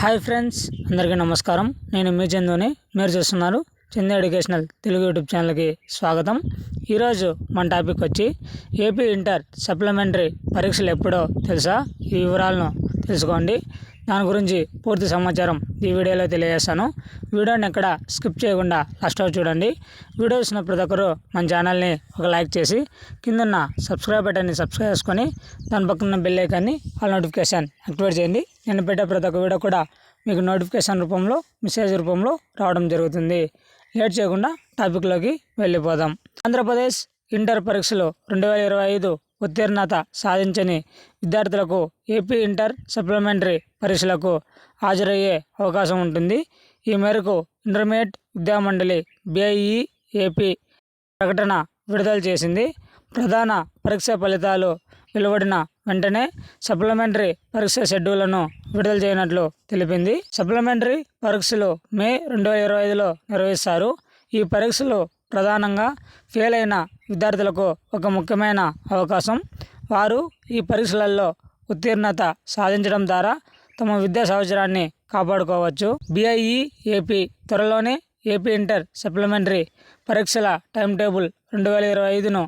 Hi friends, అందరికీ నమస్కారం. నేను మీ చందుని. మీరు చూస్తున్నారు చందు ఎడ్యుకేషనల్ తెలుగు యూట్యూబ్ ఛానల్కి స్వాగతం. ఈరోజు మన టాపిక్ వచ్చి ఏపీ ఇంటర్ సప్లిమెంటరీ పరీక్షలు ఎప్పుడో తెలుసా? ఈ వివరాలను తెలుసుకోండి. దాని గురించి పూర్తి సమాచారం ఈ వీడియోలో తెలియజేస్తాను. వీడియోని ఎక్కడ స్కిప్ చేయకుండా లాస్ట్ వరకు చూడండి. వీడియో చూసిన ప్రతి ఒక్కరు మన ఛానల్ని ఒక లైక్ చేసి కిందన్న సబ్స్క్రైబ్ బటన్ని సబ్స్క్రైబ్ చేసుకొని దాని పక్కన బెల్ ఐకాన్ని ఆల్ నోటిఫికేషన్ యాక్టివేట్ చేయండి. నేను పెట్టే ప్రతి ఒక్క వీడియో కూడా మీకు నోటిఫికేషన్ రూపంలో, మెసేజ్ రూపంలో రావడం జరుగుతుంది. లేట్ చేయకుండా టాపిక్లోకి వెళ్ళిపోదాం. ఆంధ్రప్రదేశ్ ఇంటర్ పరీక్షలు 2025 ఉత్తీర్ణత సాధించని విద్యార్థులకు ఏపీ ఇంటర్ సప్లిమెంటరీ పరీక్షలకు హాజరయ్యే అవకాశం ఉంటుంది. ఈ మేరకు ఇంటర్మీడియట్ విద్యామండలి BIE ఏపీ ప్రకటన విడుదల చేసింది. ప్రధాన పరీక్ష ఫలితాలు వెలువడిన వెంటనే సప్లిమెంటరీ పరీక్ష షెడ్యూళ్లను విడుదల చేయనట్లు తెలిపింది. సప్లిమెంటరీ పరీక్షలు మే 2025లో నిర్వహిస్తారు. ఈ పరీక్షలు ప్రధానంగా ఫెయిల్ అయిన విద్యార్థులకు ఒక ముఖ్యమైన అవకాశం. వారు ఈ పరీక్షలలో ఉత్తీర్ణత సాధించడం ద్వారా తమ విద్యా సంవత్సరాన్ని కాపాడుకోవచ్చు. BIE ఏపీ త్వరలోనే ఏపీ ఇంటర్ సప్లిమెంటరీ పరీక్షల టైం టేబుల్ 2025ను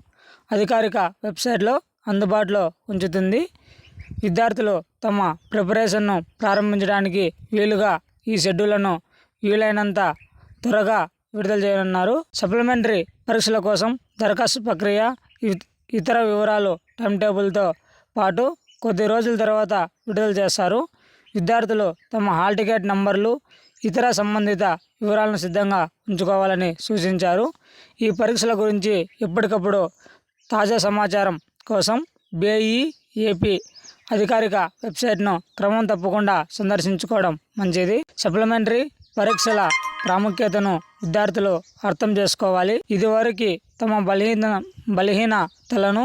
అధికారిక వెబ్సైట్లో అందుబాటులో ఉంచుతుంది. విద్యార్థులు తమ ప్రిపరేషన్ను ప్రారంభించడానికి వీలుగా ఈ షెడ్యూళ్లను వీలైనంత త్వరగా విడుదల చేయనున్నారు. సప్లిమెంటరీ పరీక్షల కోసం దరఖాస్తు ప్రక్రియ, ఇతర వివరాలు టైం టేబుల్తో పాటు కొద్ది రోజుల తర్వాత విడుదల చేస్తారు. విద్యార్థులు తమ హాల్ టికెట్ నంబర్లు, ఇతర సంబంధిత వివరాలను సిద్ధంగా ఉంచుకోవాలని సూచించారు. ఈ పరీక్షల గురించి ఎప్పటికప్పుడు తాజా సమాచారం కోసం BIE ఏపీ అధికారిక వెబ్సైట్ను క్రమం తప్పకుండా సందర్శించుకోవడం మంచిది. సప్లిమెంటరీ పరీక్షల ప్రాముఖ్యతను విద్యార్థులు అర్థం చేసుకోవాలి. ఇదివరకు తమ బలహీనతలను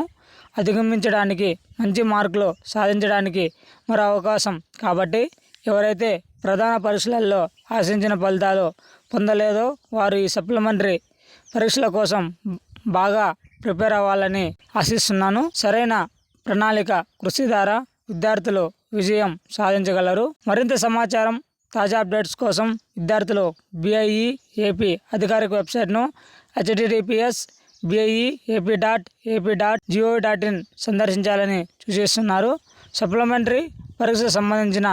అధిగమించడానికి, మంచి మార్కులు సాధించడానికి మరో అవకాశం. కాబట్టి ఎవరైతే ప్రధాన పరీక్షలలో ఆశించిన ఫలితాలు పొందలేదో వారు ఈ సప్లిమెంటరీ పరీక్షల కోసం బాగా ప్రిపేర్ అవ్వాలని ఆశిస్తున్నాను. సరైన ప్రణాళిక, కృషి ద్వారా విద్యార్థులు విజయం సాధించగలరు. మరింత సమాచారం, తాజా అప్డేట్స్ కోసం విద్యార్థులు BIE ఏపీ అధికారిక వెబ్సైట్ను https://bieep.ap.gov.in సందర్శించాలని సూచిస్తున్నారు. సప్లిమెంటరీ పరీక్షకు సంబంధించిన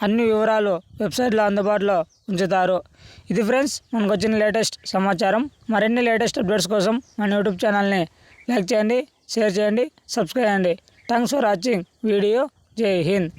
అన్ని వివరాలు వెబ్సైట్లో అందుబాటులో ఉంచుతారు. ఇది ఫ్రెండ్స్, మనకు వచ్చిన లేటెస్ట్ సమాచారం. మరిన్ని లేటెస్ట్ అప్డేట్స్ కోసం మన యూట్యూబ్ ఛానల్ని లైక్ చేయండి, షేర్ చేయండి, సబ్స్క్రైబ్ చేయండి. Thanks for watching video. జై హింద్.